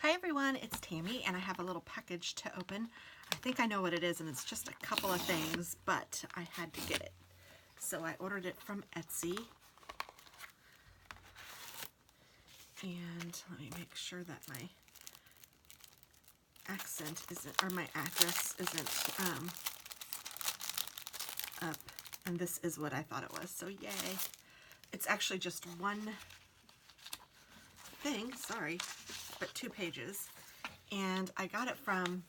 Hi everyone, it's Tammy and I have a little package to open. I think I know what it is and it's just a couple of things, but I had to get it. So I ordered it from Etsy. And let me make sure that my accent isn't, or my address isn't up. And this is what I thought it was, so yay. It's actually just one thing, sorry, but 2 pages. And I got it from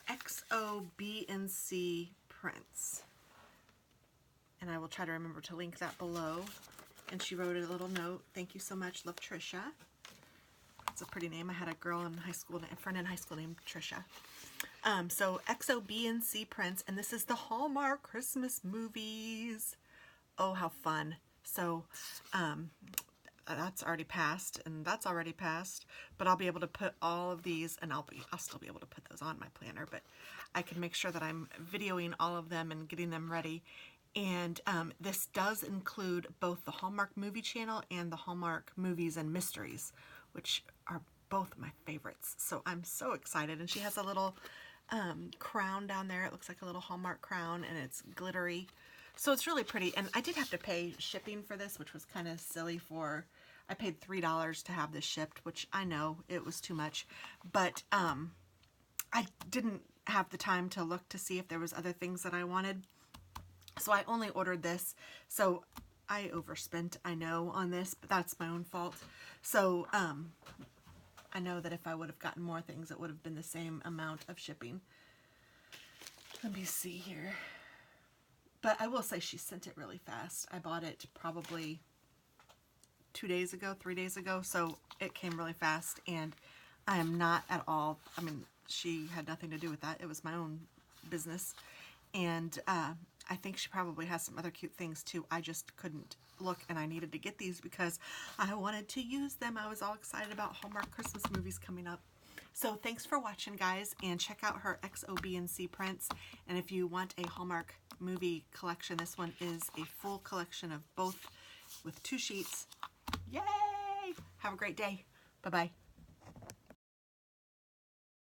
XOBNC Prints. And I will try to remember to link that below. And she wrote a little note. Thank you so much, love Trisha. That's a pretty name. I had a girl in high school, a friend in high school named Trisha. So XOBNC Prints, and this is the Hallmark Christmas movies. Oh, how fun. So that's already passed, and that's already passed, but I'll be able to put all of these, and I'll still be able to put those on my planner, but I can make sure that I'm videoing all of them and getting them ready. And this does include both the Hallmark movie channel and the Hallmark movies and mysteries, which are both my favorites. So I'm so excited. And she has a little crown down there. It looks like a little Hallmark crown, and it's glittery. So it's really pretty. And I did have to pay shipping for this, which was kind of silly. I paid $3 to have this shipped, which I know it was too much. But I didn't have the time to look to see if there was other things that I wanted. So I only ordered this. So I overspent, I know, on this, but that's my own fault. So I know that if I would have gotten more things, it would have been the same amount of shipping. Let me see here. But I will say she sent it really fast. I bought it probably 2 days ago, 3 days ago, so it came really fast, and I am not at all, I mean, she had nothing to do with that. It was my own business, and I think she probably has some other cute things too. I just couldn't look, and I needed to get these because I wanted to use them. I was all excited about Hallmark Christmas movies coming up. So thanks for watching, guys, and check out her XOBNC Prints. And if you want a Hallmark movie collection, this one is a full collection of both with 2 sheets. Yay! Have a great day. Bye-bye.